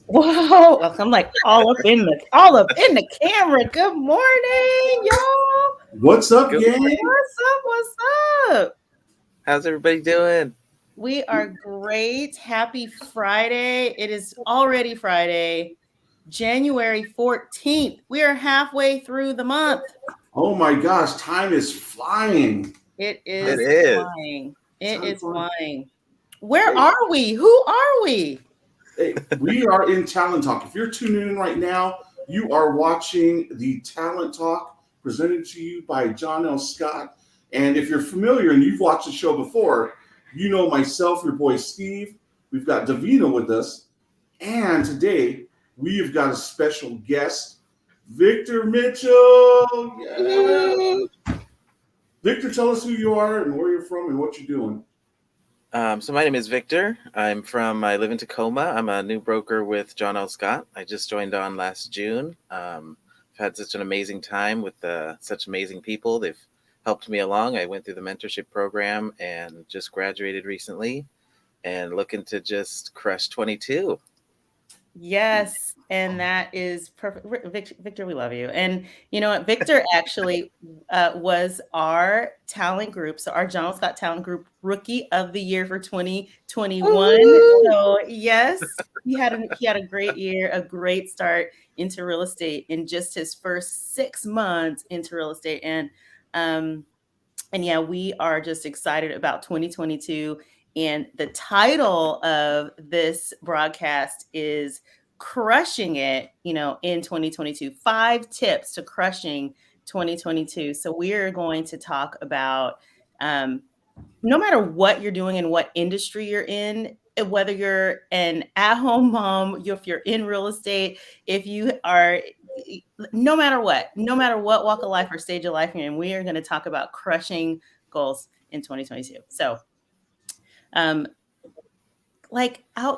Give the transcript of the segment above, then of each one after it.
Whoa! I'm like all up in the camera. Good morning, y'all. What's up, Good gang? morning. What's up? What's up? How's everybody doing? We are great. Happy Friday. It is already Friday, January 14th. We are halfway through the month. Oh my gosh, time is flying. It It is is. flying. It Time is flying. flying. Where Hey, are we? Who are we? hey, we are in Talent Talk. If you're tuning in right now, you are watching the Talent Talk presented to you by John L. Scott. And if you're familiar and you've watched the show before, you know myself, your boy Steve. We've got Davina with us. And today we have got a special guest, Victor Mitchell. Yeah. Woo! Victor, tell us who you are and where you're from and what you're doing. So my name is Victor. I live in Tacoma. I'm a new broker with John L. Scott. I just joined on last June. I've had such an amazing time with such amazing people. They've helped me along. I went through the mentorship program and just graduated recently and looking to just crush 22. Yes, and that is perfect. Victor, we love you. And you know what? Victor actually was our talent group. So our John Scott Talent Group Rookie of the Year for 2021. Woo! So yes, he had a great year, a great start into real estate in just his first 6 months into real estate. Um, and yeah, we are just excited about 2022. And the title of this broadcast is Crushing It, in 2022. 5 tips to crushing 2022. So we are going to talk about um, no matter what you're doing and what industry you're in, whether you're an at-home mom, if you're in real estate, if you are, no matter what walk of life or stage of life you're in, we are going to talk about crushing goals in 2022. So, um,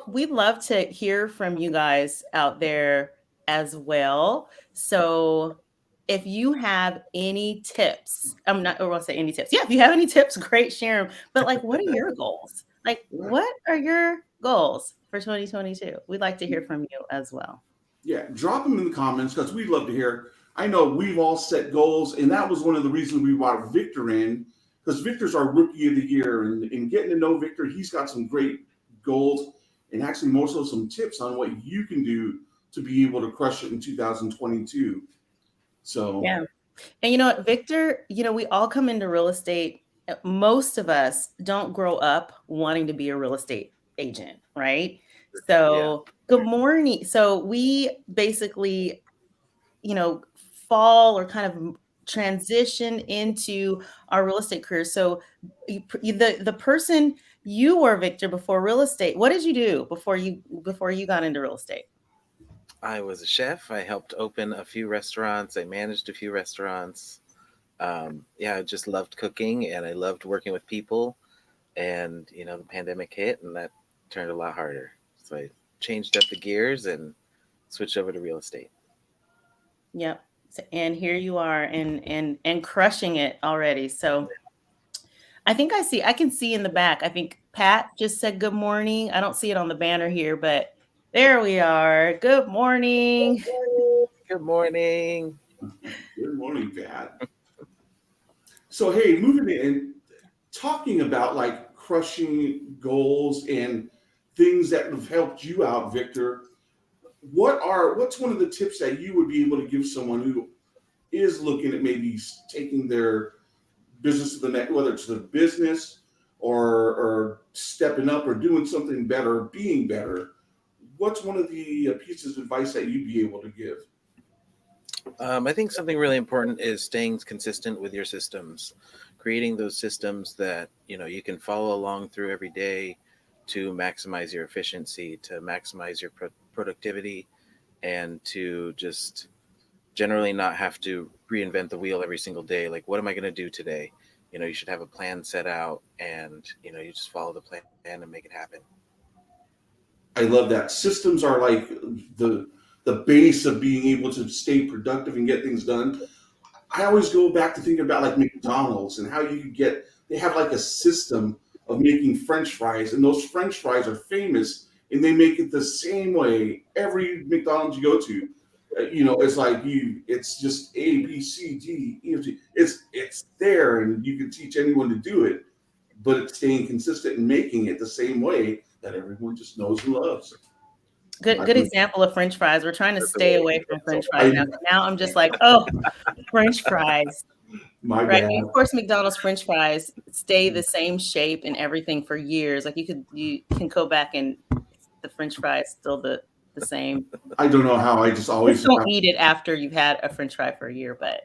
we'd love to hear from you guys out there as well. So if you have any tips, I'm not, or I'll say any tips. Yeah, if you have any tips, great, share them. But what are your goals? What are your goals for 2022? We'd like to hear from you as well. Yeah, drop them in the comments because we'd love to hear. I know we've all set goals, and that was one of the reasons we brought Victor in because Victor's our rookie of the year. And getting to know Victor, he's got some great goals and actually more so some tips on what you can do to be able to crush it in 2022. So, Yeah. And you know what, Victor, we all come into real estate. Most of us don't grow up wanting to be a real estate agent, right? Yeah. So, good morning. So, we basically, fall or kind of transition into our real estate career. So, the person you were, Victor, before real estate, what did you do before you got into real estate? I was a chef. I helped open a few restaurants. I managed a few restaurants. Yeah, I just loved cooking and I loved working with people. And the pandemic hit and that turned a lot harder. So I changed up the gears and switched over to real estate. Yep. And here you are and crushing it already. So, I can see in the back. I think Pat just said good morning. I don't see it on the banner here, but there we are. Good morning. Good morning. good morning, Pat. So, hey, moving in, talking about like crushing goals and things that have helped you out, Victor. What's one of the tips that you would be able to give someone who is looking at maybe taking their business to the next, whether it's the business or stepping up or doing something better, being better? What's one of the pieces of advice that you'd be able to give? I think something really important is staying consistent with your systems, creating those systems that you can follow along through every day to maximize your efficiency, to maximize your productivity, and to just generally not have to reinvent the wheel every single day. Like, what am I going to do today? You should have a plan set out, and you just follow the plan and make it happen. I love that. Systems are like the base of being able to stay productive and get things done. I always go back to thinking about like McDonald's and how you could get they have like a system of making French fries, and those French fries are famous and they make it the same way every McDonald's you go to. It's like it's just A, B, C, D, E, F, G. It's there, and you can teach anyone to do it, but it's staying consistent and making it the same way that everyone just knows and loves. Good example of French fries. We're trying to stay away from French fries I, now. Now I'm just like, oh, French fries. my Right. bad. And of course, McDonald's French fries stay the same shape and everything for years. Like you can go back and the French fry is still the same. I don't know how. I just always Just don't eat it after you've had a French fry for a year, but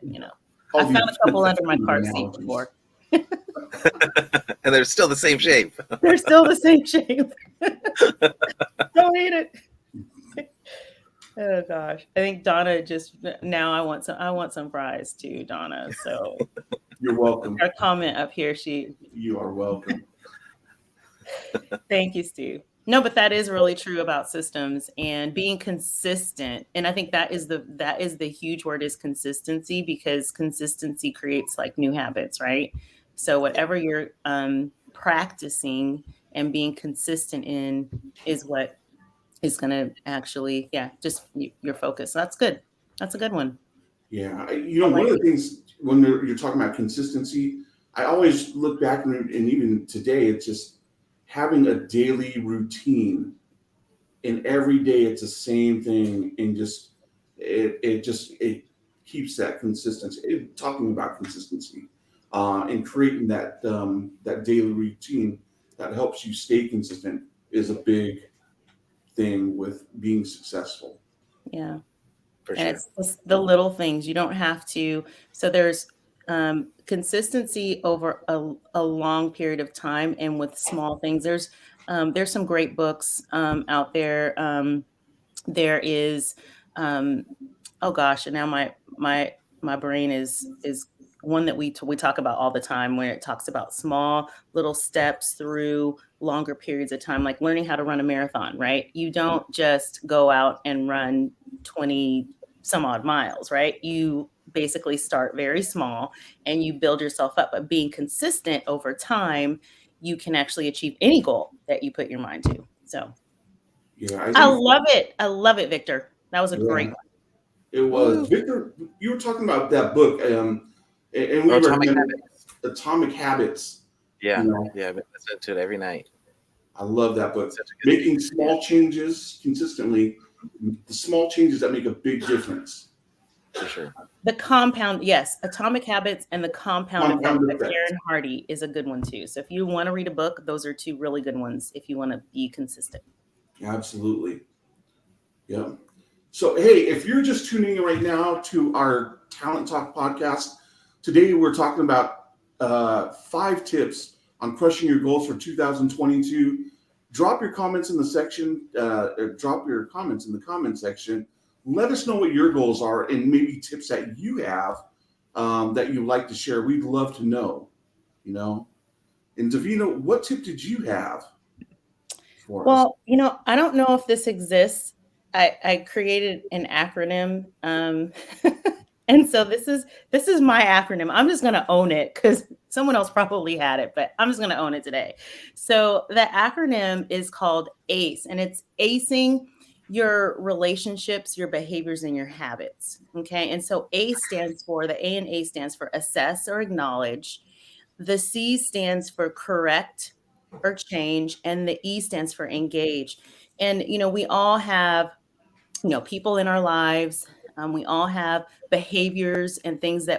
all I found a these couple under my car seat analogies. before. And they're still the same shape. They're still the same shape. Don't eat it. Oh gosh. I think Donna just now I want some fries too, Donna. So You're welcome. her comment up here, You are welcome. thank you, Steve. No, but that is really true about systems and being consistent. And I think that is the huge word is consistency, because consistency creates like new habits, right? So whatever you're practicing and being consistent in is what is going to actually, just your focus. That's good. That's a good one. Yeah, I one like of the it. things when you're talking about consistency, I always look back and even today, it's just having a daily routine, and every day it's the same thing, and just it keeps that consistency. Talking about consistency, and creating that daily routine that helps you stay consistent is a big thing with being successful. Yeah. For And sure. it's just the little things. You don't have to. So there's consistency over a long period of time, and with small things. There's some great books out there. There is um, oh gosh, and now my brain is one that we talk about all the time, where it talks about small little steps through longer periods of time, like learning how to run a marathon, right? You don't just go out and run 20 some odd miles, right? You basically start very small and you build yourself up, but being consistent over time, you can actually achieve any goal that you put your mind to. So Yeah, I I think love it. I love it, Victor. That was a great yeah, one. it was Woo. Victor. You were talking about that book, and we Oh, Atomic recommended Habits. Atomic Habits. Yeah. You know, Yeah. I've been listening to it every night. I love that book. Such a good Making speaker. Yeah, small changes consistently, the small changes that make a big difference. for sure. The compound, yes, Atomic Habits and the Compound Effect Compound by effect. Karen Hardy is a good one too. So if you want to read a book, those are two really good ones if you want to be consistent. Absolutely. Yeah. So, hey, if you're just tuning in right now to our Talent Talk podcast, today we're talking about 5 tips on crushing your goals for 2022. Drop your comments in the section. Drop your comments in the comment section. Let us know what your goals are and maybe tips that you have that you'd like to share. We'd love to know. You know. And Davina, what tip did you have for us? Well, I don't know if this exists. I created an acronym, and so this is my acronym. I'm just going to own it because someone else probably had it, but I'm just going to own it today. So the acronym is called ACE, and it's acing your relationships, your behaviors, and your habits. Okay, and so the A and A stands for assess or acknowledge. The C stands for correct or change, and the E stands for engage. And we all have people in our lives. We all have behaviors and things the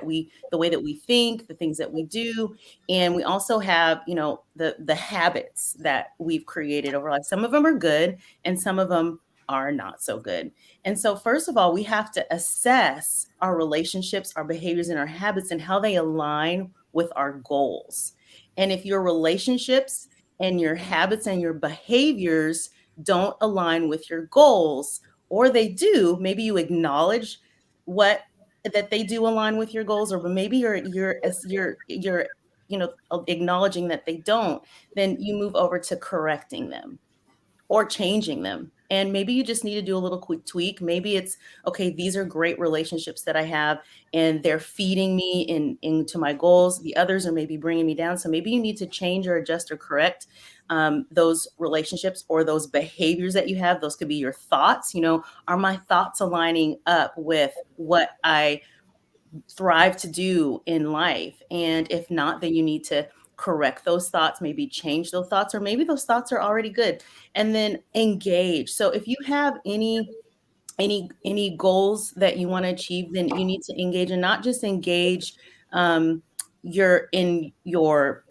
way that we think, the things that we do, and we also have the habits that we've created over life. Some of them are good, and some of them are not so good. And so, first of all, we have to assess our relationships, our behaviors, and our habits, and how they align with our goals. And if your relationships and your habits and your behaviors don't align with your goals, or they do, maybe you acknowledge what that they do align with your goals, or maybe you're acknowledging that they don't, then you move over to correcting them or changing them. And maybe you just need to do a little quick tweak. Maybe it's, okay, these are great relationships that I have and they're feeding me into my goals. The others are maybe bringing me down. So maybe you need to change or adjust or correct those relationships or those behaviors that you have. Those could be your thoughts. Are my thoughts aligning up with what I thrive to do in life? And if not, then you need to correct those thoughts, maybe change those thoughts, or maybe those thoughts are already good. And then engage. So if you have any goals that you want to achieve, then you need to engage, and not just engage in your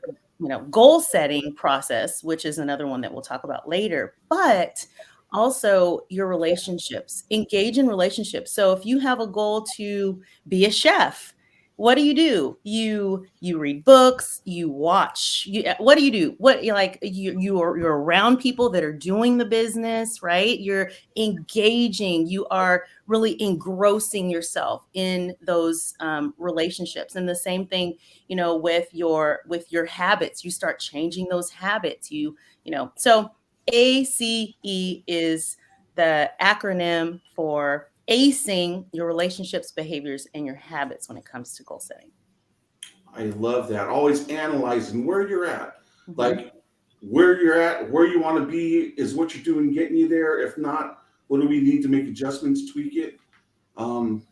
goal setting process, which is another one that we'll talk about later, but also your relationships. Engage in relationships. So if you have a goal to be a chef, what do? You read books, you watch. What do? What you like? You're around people that are doing the business, right? You're engaging. You are really engrossing yourself in those relationships. And the same thing, with your habits. You start changing those habits. So ACE is the acronym for acing your relationships, behaviors, and your habits when it comes to goal setting. I love that. Always analyzing where you're at. Mhm. Like where you're at, where you want to be, is what you're doing getting you there? If not, what do we need to make adjustments, tweak it? Um,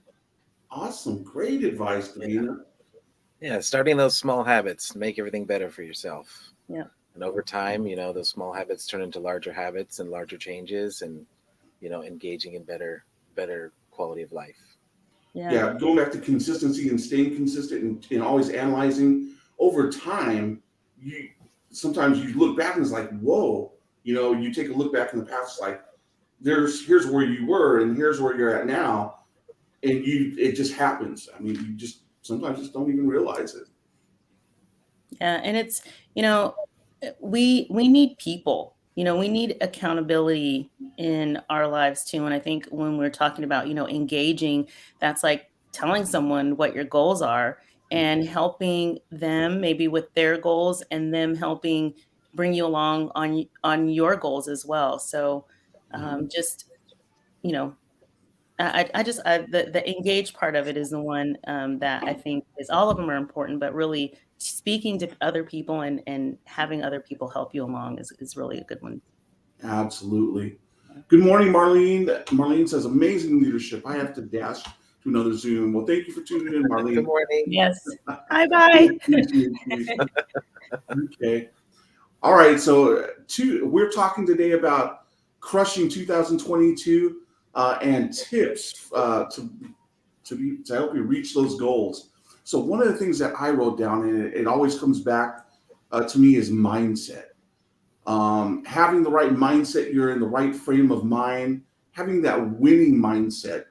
awesome. Great advice, Yeah. Davina. Yeah, starting those small habits make everything better for yourself. Yeah. And over time, those small habits turn into larger habits and larger changes, and engaging in better quality of life. Yeah. Yeah, going back to consistency and staying consistent and always analyzing over time, you sometimes you look back and it's like, whoa, you take a look back in the past, it's like here's where you were and here's where you're at now. And it just happens. I mean, you just sometimes just don't even realize it. Yeah, and it's, you know, we need people. We need accountability in our lives too. And I think when we're talking about, engaging, that's like telling someone what your goals are and helping them maybe with their goals, and them helping bring you along on your goals as well. So Yeah, just, you know, the engaged part of it is the one that I think is, all of them are important, but really speaking to other people and having other people help you along is really a good one. absolutely. Good morning, Marlene. Marlene says, amazing leadership. I have to dash to another Zoom. Well, thank you for tuning in, Good Marlene. morning. Yes. Hi, We bye. appreciate you. Okay. All right. So, we're talking today about crushing 2022 and tips to help you reach those goals. So, one of the things that I wrote down, and it always comes back to me, is mindset. Having the right mindset, you're in the right frame of mind, having that winning mindset,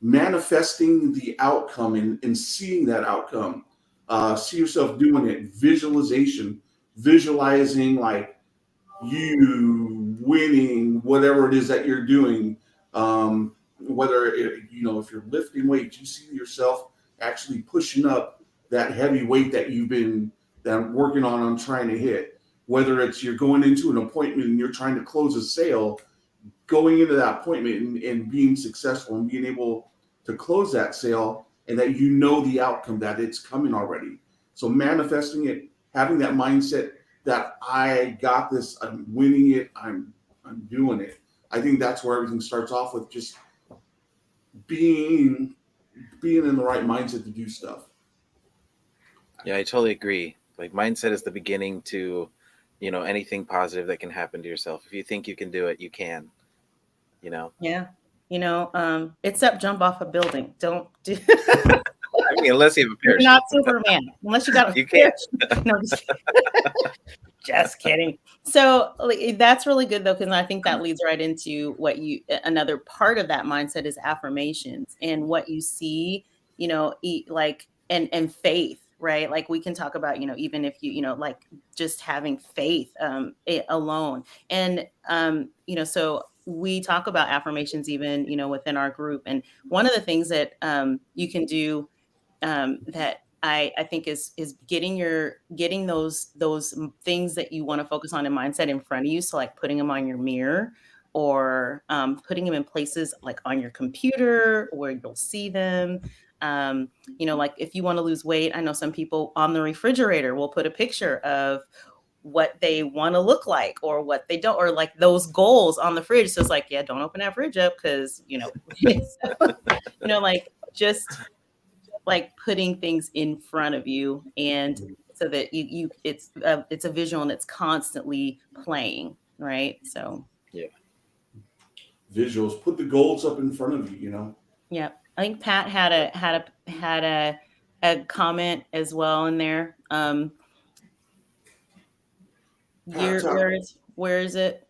manifesting the outcome and seeing that outcome. See yourself doing it, visualization, visualizing like you winning whatever it is that you're doing. Whether if you're lifting weights, you see yourself actually pushing up that heavy weight that I'm working on trying to hit. Whether it's you're going into an appointment and you're trying to close a sale, going into that appointment and being successful and being able to close that sale, and that the outcome, that it's coming already. So manifesting it, having that mindset that I got this, I'm winning it, I'm doing it. I think that's where everything starts off, with just being in the right mindset to do stuff. Yeah, I totally agree. Like mindset is the beginning to, anything positive that can happen to yourself. If you think you can do it, you can, you know. Yeah. Except jump off a building. Don't do. I mean, unless you have a You're parachute, not Superman unless you got a you can't. parachute. No, just kidding. So like, that's really good though, because I think that leads right into another part of that mindset is affirmations and what you see, like and faith, right? Like we can talk about, even if like just having faith alone. And so we talk about affirmations even, within our group. And one of the things that you can do that I think is getting those things that you want to focus on in mindset in front of you. So like putting them on your mirror, or putting them in places like on your computer where you'll see them. Um, like if you want to lose weight, I know some people on the refrigerator will put a picture of what they want to look like or what they don't, or like those goals on the fridge. So it's like, yeah, don't open that fridge up because, like just like putting things in front of you, and so that it's a visual and it's constantly playing, right? So Yeah. Visuals. Put the goals up in front of you. You know. yeah, I think Pat had a comment as well in there. Pat, Year where is it?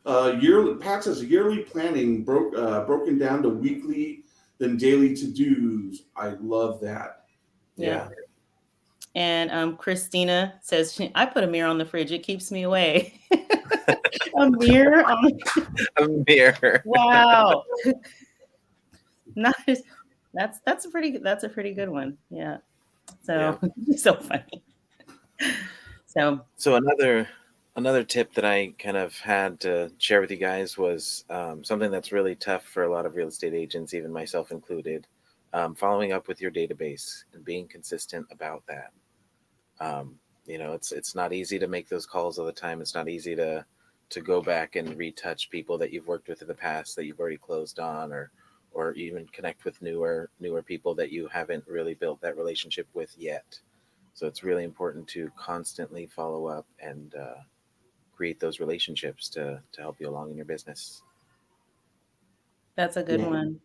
yearly. Pat says yearly planning broken down to weekly, then daily to dos. I love that. Yeah. Yeah. And Christina says, I put a mirror on the fridge. It keeps me away. A mirror on A mirror. wow. Nice. That's a pretty good one. Yeah. So so funny. So another tip that I kind of had to share with you guys was something that's really tough for a lot of real estate agents, even myself included. Following up with your database and being consistent about that. It's not easy to make those calls all the time. It's not easy to go back and retouch people that you've worked with in the past that you've already closed on, or even connect with newer people that you haven't really built that relationship with yet. So it's really important to constantly follow up and create those relationships to help you along in your business. that's a good Yeah. one.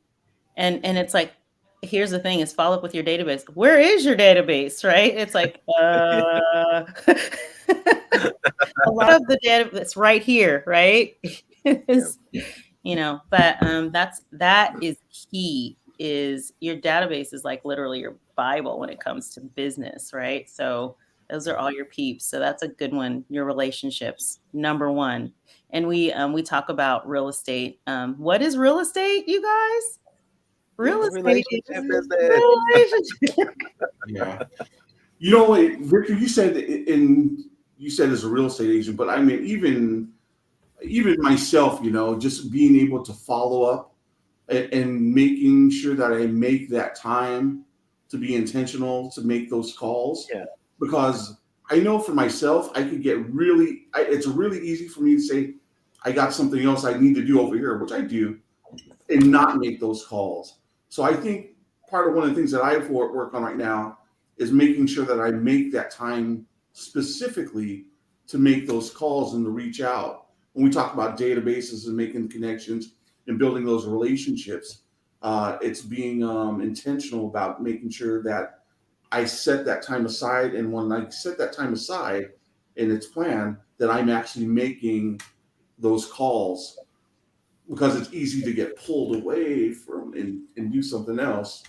And it's like, here's the thing, is follow up with your database. Where is your database, right? It's like, a lot of the data that's right here, right? is, but that is key, is your database is like literally your Bible when it comes to business, right? So those are all your peeps. So that's a good one. Your relationships, number one. And we talk about real estate. What is real estate, you guys? Real It's a estate relationship is business. relationship. Yeah. You know what, Victor? You said as a real estate agent, but I mean, even myself, just being able to follow up and making sure that I make that time to be intentional to make those calls, Yeah. because I know for myself, I could get it's really easy for me to say, I got something else I need to do over here, which I do, and not make those calls. So I think part of one of the things that I work on right now is making sure that I make that time specifically to make those calls and to reach out. When we talk about databases and making connections and building those relationships, it's being intentional about making sure that I set that time aside. And when I set that time aside and it's planned, that I'm actually making those calls, because it's easy to get pulled away from and do something else.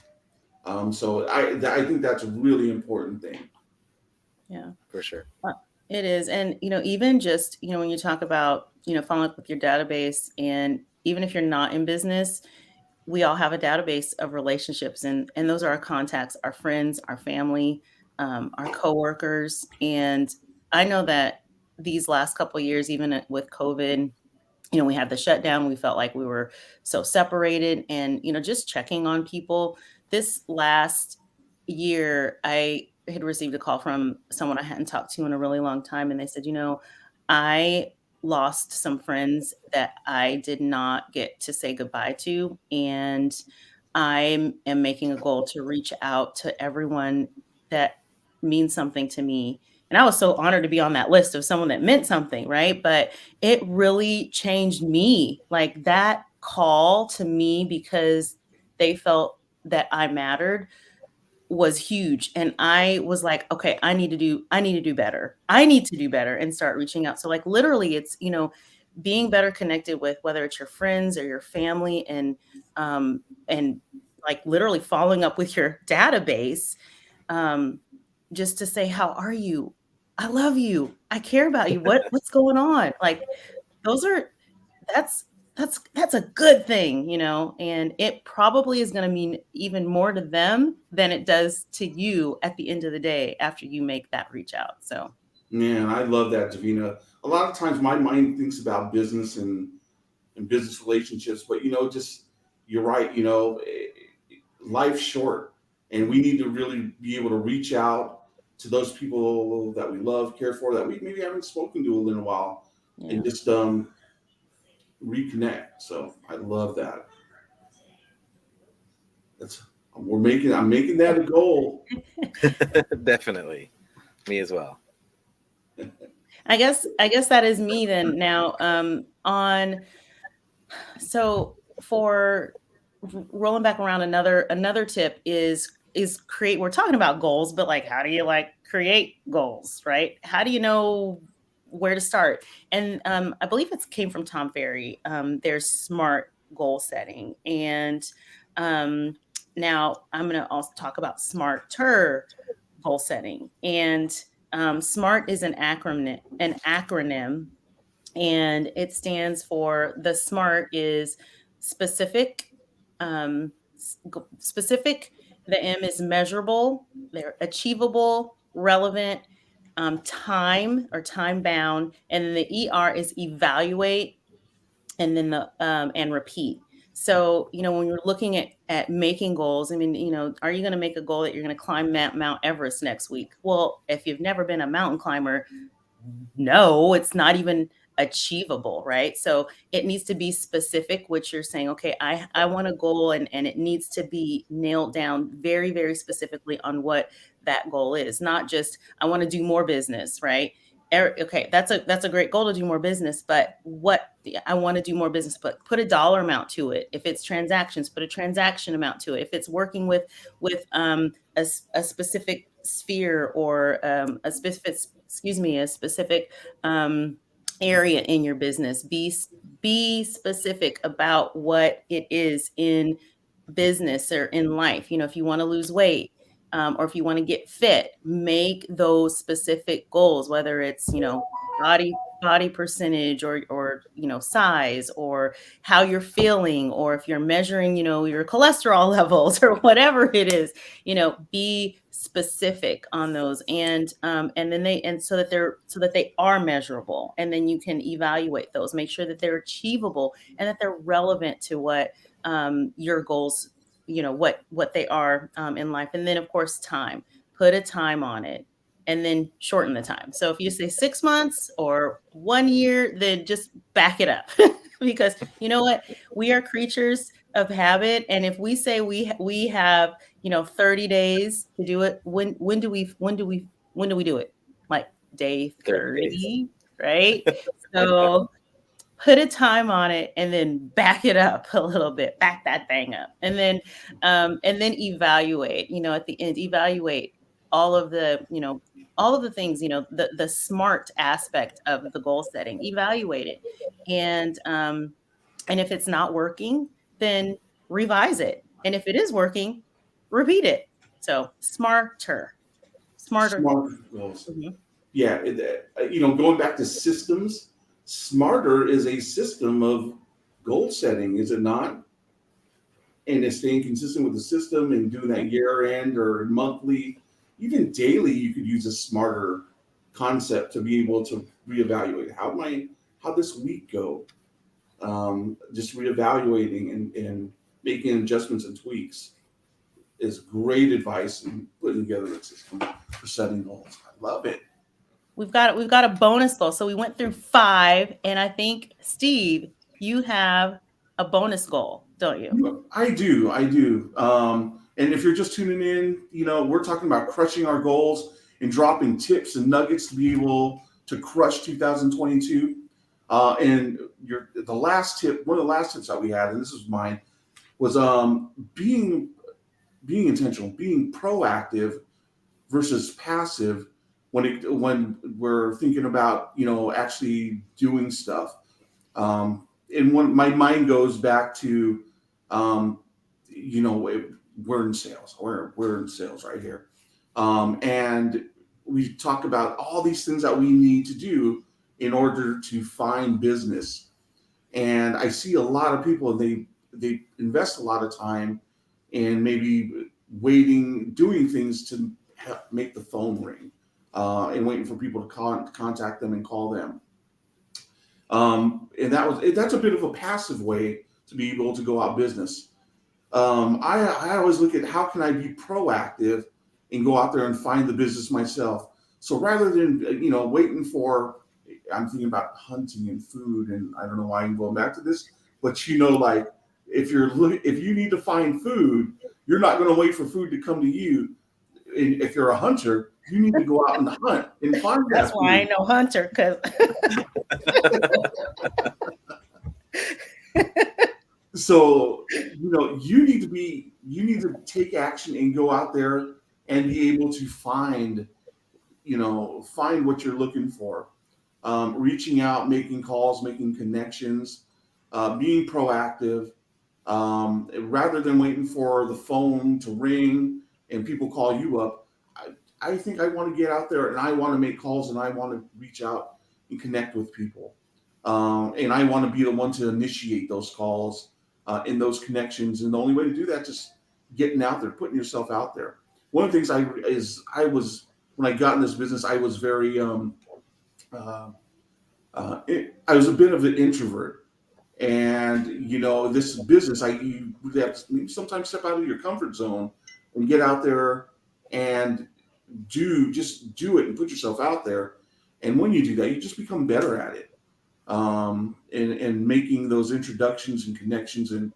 So I think that's a really important thing. Yeah. For sure. It is. And, even just, when you talk about, following up with your database, and even if you're not in business, we all have a database of relationships, and those are our contacts, our friends, our family, our coworkers. And I know that these last couple of years, even with COVID, we had the shutdown. We felt like we were so separated, and, just checking on people. This last year, I had received a call from someone I hadn't talked to in a really long time. And they said, I lost some friends that I did not get to say goodbye to. And I am making a goal to reach out to everyone that means something to me. And I was so honored to be on that list of someone that meant something, right? But it really changed me. Like that call to me, because they felt that I mattered, was huge. And I was like, okay, I need to do better. I need to do better and start reaching out. So like literally it's, being better connected with, whether it's your friends or your family, and like literally following up with your database, um, just to say, how are you? I love you. I care about you. What's going on? Like those are that's that's a good thing, and it probably is going to mean even more to them than it does to you at the end of the day after you make that reach out. Man, I love that, Davina. A lot of times my mind thinks about business and and business relationships. But just you're right. Life's short, and we need to really be able to reach out to those people that we love, care for, that we maybe haven't spoken to in a while, and Yeah. just reconnect. So I love that. That's I'm making that a goal. Definitely. Me as well. I guess that is me then now. On So for rolling back around, another tip is create. We're talking about goals, but like, how do you like create goals, right? How do you know where to start? And I believe it came from Tom Ferry. There's smart goal setting, and um, now I'm going to also talk about smarter goal setting. And SMART is an acronym, and it stands for, the SMART is specific, specific. The M is measurable, they're achievable, relevant, time or time bound, and then the ER is evaluate, and then the and repeat. So, when you're looking at making goals, I mean, are you going to make a goal that you're going to climb Mount Everest next week? Well, if you've never been a mountain climber, no, it's not even achievable, right? So it needs to be specific, which you're saying, okay, I want a goal, and it needs to be nailed down very, very specifically on what that goal is, not just I want to do more business, right? Okay, that's a great goal to do more business, but what I want to do more business, but put a dollar amount to it. If it's transactions, put a transaction amount to it. If it's working with a specific sphere, or a specific um, area in your business, be specific about what it is in business or in life. If you want to lose weight, or if you want to get fit, make those specific goals, whether it's body percentage, or size, or how you're feeling, or if you're measuring your cholesterol levels, or whatever it is. Be specific on those, and then so that they are measurable, and then you can evaluate those, make sure that they're achievable, and that they're relevant to what your goals, what they are in life. And then, of course, time. Put a time on it, and then shorten the time. So if you say 6 months or 1 year, then just back it up. Because you know what, we are creatures of habit, and if we say we have 30 days to do it, when do we do it? Like day 30 days. 30, right? So put a time on it, and then back it up a little bit, back that thing up, and then evaluate. At the end, evaluate all of the things, the smart aspect of the goal setting. Evaluate it, and if it's not working, then revise it, and if it is working, repeat it. So smarter goals. Smart goals. Mhm. Yeah, going back to systems, smarter is a system of goal setting, is it not? And it's staying consistent with the system and doing that year end or monthly, even daily. You could use a smarter concept to be able to reevaluate how this week go. Just reevaluating and making adjustments and tweaks is great advice in putting together a system for setting goals. I love it. We've got a bonus goal. So we went through five, and I think, Steve, you have a bonus goal, don't you? I do. I do. And if you're just tuning in, we're talking about crushing our goals and dropping tips and nuggets to be able to crush 2022. And the last tip, one of the last tips that we had, and this was mine, was being intentional, being proactive versus passive when we're thinking about actually doing stuff. And when my mind goes back to, um, we're in sales. We're in sales right here, and we talk about all these things that we need to do in order to find business. And I see a lot of people, they invest a lot of time in maybe doing things to make the phone ring, and waiting for people to contact them and call them. And that's a bit of a passive way to be able to go out business. I always look at how can I be proactive and go out there and find the business myself. So rather than waiting for, I'm thinking about hunting and food, and I don't know why I'm going back to this, but like if you need to find food, you're not going to wait for food to come to you. And if you're a hunter, you need to go out and hunt and find That's that why I food. know Hunter, because So you need to take action and go out there and be able to find what you're looking for. Reaching out, making calls, making connections, being proactive, rather than waiting for the phone to ring and people call you up. I think I want to get out there and I want to make calls and I want to reach out and connect with people. And I want to be the one to initiate those calls and those connections. And the only way to do that is just getting out there, putting yourself out there. One of the things I was when I got in this business, I was very uh, I was a bit of an introvert, and this business, you have to sometimes step out of your comfort zone and get out there and do it and put yourself out there. And when you do that, you just become better at it. And making those introductions and connections and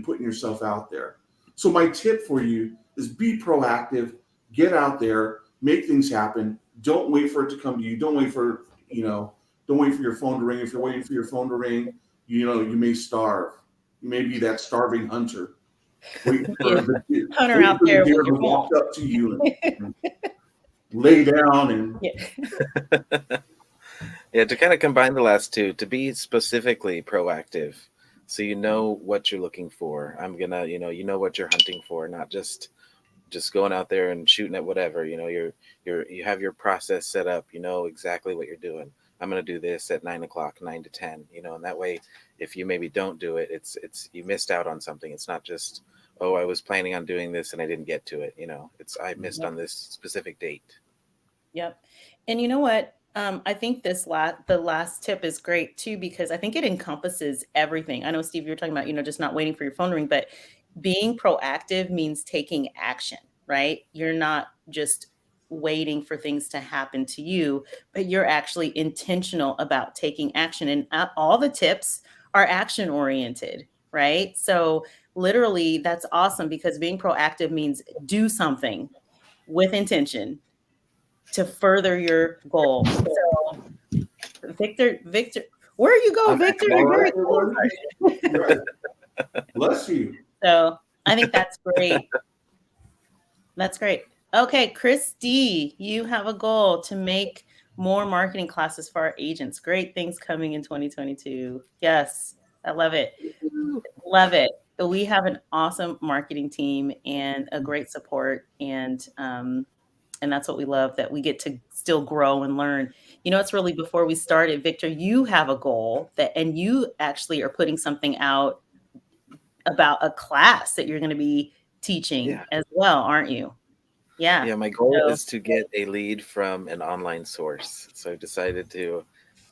putting yourself out there. So my tip for you is be proactive, get out there, make things happen. Don't wait for it to come to you. Don't wait for your phone to ring. If you're waiting for your phone to ring, you may starve. You may be that starving hunter waiting for yeah, the Hunter waiting out for the there with deer your to phone. walk up to you and lay down and Yeah. Yeah, to kind of combine the last two, to be specifically proactive, so you know what you're looking for. I'm gonna, you know what you're hunting for, not just going out there and shooting at whatever. You have your process set up. You know exactly what you're doing. I'm gonna do this at 9 o'clock, 9 to 10. And that way, if you maybe don't do it, it's you missed out on something. It's not just, oh, I was planning on doing this and I didn't get to it. It's I missed Yep. on this specific date. Yep. And you know what? I think the last tip is great too, because I think it encompasses everything. I know, Steve, you're talking about, just not waiting for your phone to ring, but being proactive means taking action, right? You're not just waiting for things to happen to you, but you're actually intentional about taking action. And all the tips are action oriented, right? So literally, that's awesome, because being proactive means do something with intention to further your goal. So Victor, where you go, I'm Victor? all You're right, very cool. everybody. Right. Bless you. So I think that's great. That's great. Okay, Christy, you have a goal to make more marketing classes for our agents. Great things coming in 2022. Yes, I love it. Love it. We have an awesome marketing team and a great support, and that's what we love, that we get to still grow and learn. It's really, before we started, Victor, you have a goal, and you actually are putting something out about a class that you're going to be teaching Yeah. as well, aren't you? Yeah. Yeah, my goal So, is to get a lead from an online source. So I've decided to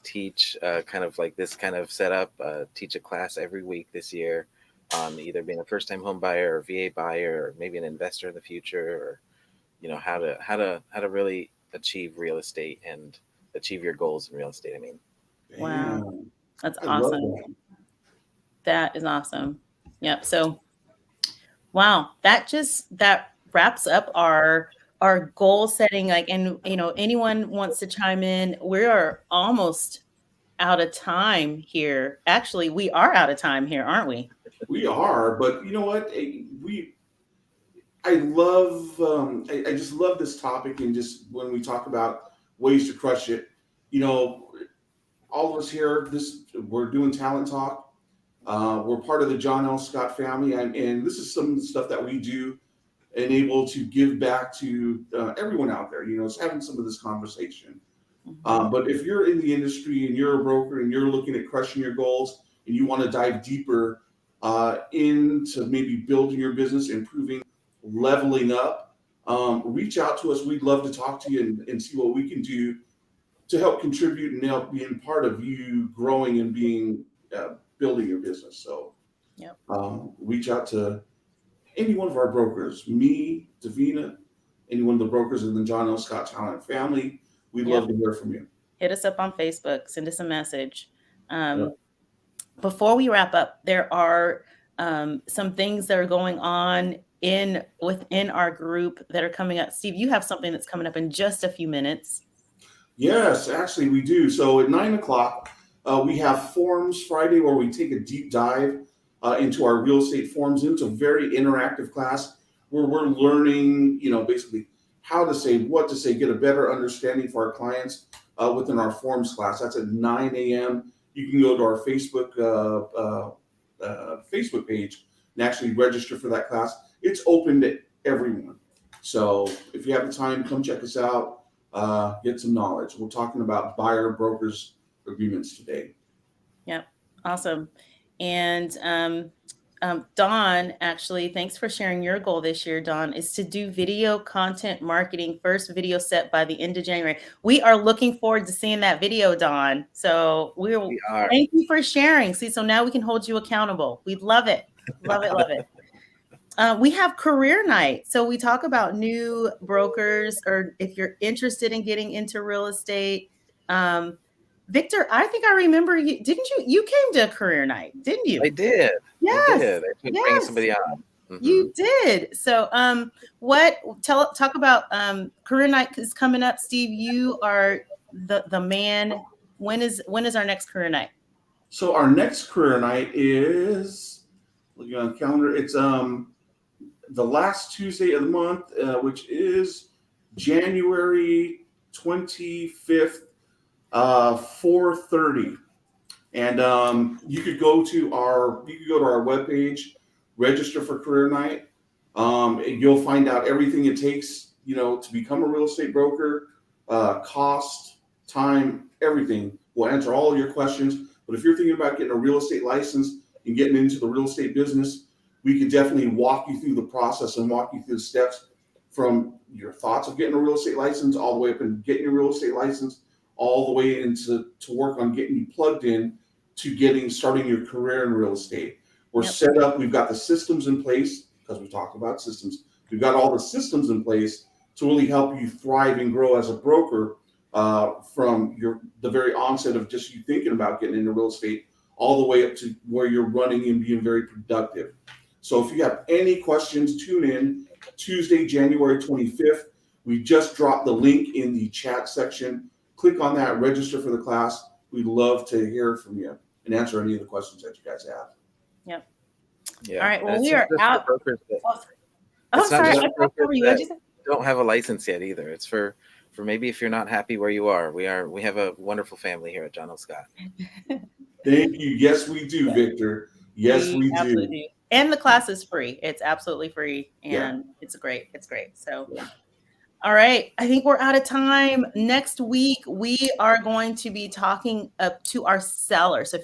teach kind of like this kind of setup, teach a class every week this year on either being a first time home buyer or VA buyer or maybe an investor in the future, or how to really achieve real estate and achieve your goals in real estate. I mean, wow, Damn. that's I love awesome. that. That is awesome. Yep. So, wow, that wraps up our goal setting. Like, and anyone wants to chime in, we are almost out of time here. Actually, we are out of time here, aren't we? We are, but you know what? I love, I just love this topic, and just when we talk about ways to crush it, you know, all of us here, we're doing Talent Talk. We're part of the John L. Scott family, and this is some of the stuff that we do and able to give back to everyone out there. It's having some of this conversation. Mhm. But if you're in the industry and you're a broker and you're looking at crushing your goals and you want to dive deeper into maybe building your business, improving, leveling up, reach out to us. We'd love to talk to you and see what we can do to help contribute and help being part of you growing and being building your business. So Yep. Reach out to any one of our brokers, me, Davina, any one of the brokers in the John L. Scott Talent family. We'd Yep. love to hear from you. Hit us up on Facebook, send us a message. Yeah. Before we wrap up, there are some things that are going on within our group that are coming up. Steve, you have something that's coming up in just a few minutes. Yes, actually we do. So at 9 o'clock, we have Forums Friday where we take a deep dive into our real estate forms. It's a very interactive class where we're learning, basically how to say, what to say, get a better understanding for our clients within our forms class. That's at 9 a.m. You can go to our Facebook page and actually register for that class. It's open to everyone. So if you have the time, come check us out. Get some knowledge. We're talking about buyer brokers agreements today. Yep. Awesome. And Dawn, actually, thanks for sharing your goal this year, Dawn, is to do video content marketing, first video set by the end of January. We are looking forward to seeing that video, Dawn. So We are. thank you for sharing. See, so now we can hold you accountable. We love it. Love it. Love it. We have career night. So we talk about new brokers, or if you're interested in getting into real estate. Victor, I think I remember you. Didn't you? You came to a career night, didn't you? I did. Yes. I did. I took bringing somebody on. You did. So talk about career night is coming up. Steve, you are the man. When is our next career night? So our next career night is, looking on the calendar, it's the last Tuesday of the month, which is January 25th, 4:30. And you could go to our webpage, register for career night. And you'll find out everything it takes, to become a real estate broker, cost, time, everything. We'll answer all of your questions. But if you're thinking about getting a real estate license and getting into the real estate business, we could definitely walk you through the process and walk you through the steps from your thoughts of getting a real estate license all the way up and getting your real estate license, all the way into to work on getting you plugged in to starting your career in real estate. We're set up. We've got the systems in place, because we talked about systems. We've got all the systems in place to really help you thrive and grow as a broker from the very onset of just you thinking about getting into real estate all the way up to where you're running and being very productive. So if you have any questions, tune in Tuesday, January 25th. We just dropped the link in the chat section. Click on that, register for the class. We'd love to hear from you and answer any of the questions that you guys have. Yep. Yeah. All right. Well, It's we not are just for out. brokers that- Oh, It's not sorry. just I for talked brokers over you. What'd you say? don't have a license yet either. It's for maybe if you're not happy where you are. We have a wonderful family here at John L. Scott. Thank you. Yes, we do, Victor. Yes, we absolutely do. And the class is free. It's absolutely free, Yeah. and it's great. It's great. So, Yeah. all right. I think we're out of time. Next week, we are going to be talking to our sellers. So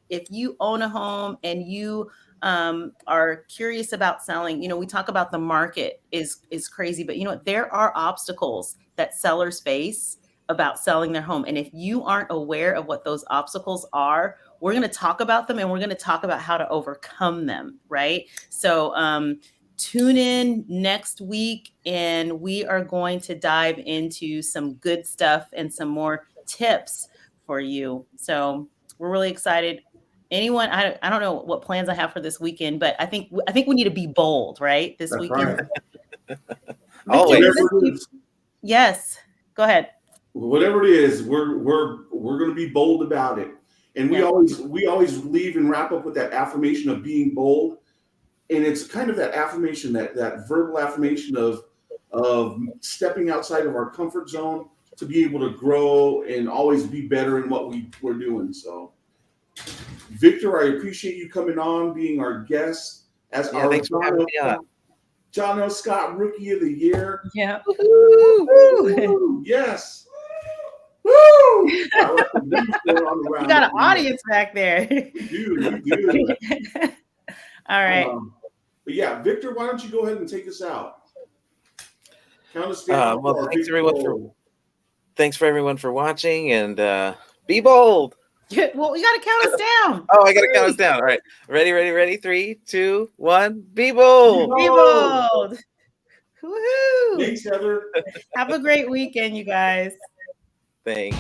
if you own a home and you are curious about selling, we talk about the market is crazy, but there are obstacles that sellers face about selling their home. And if you aren't aware of what those obstacles are, we're going to talk about them, and we're going to talk about how to overcome them. Right. So, tune in next week, and we are going to dive into some good stuff and some more tips for you. So we're really excited. Anyone, I don't know what plans I have for this weekend, but I think we need to be bold, right? This That's weekend. right. Always. Yes. Go ahead. Whatever it is, we're going to be bold about it. And we always leave and wrap up with that affirmation of being bold. And it's kind of that affirmation, that verbal affirmation of stepping outside of our comfort zone to be able to grow and always be better in what we're doing. So, Victor, I appreciate you coming on, being our guest as our thanks for having me on. John L. Scott Rookie of the Year. Yeah. Woo-hoo! Yes. Woo! We got an audience back there. We do. All right. But yeah, Victor, why don't you go ahead and take us out? Count us down. Well, thanks everyone for thanks for everyone for watching, and be bold. Well, you got to count us down. Oh, I got to count us down. All right. Ready. 3, 2, 1. Be bold. Be bold. Woohoo. Thanks, Heather. Have a great weekend, you guys. Thanks.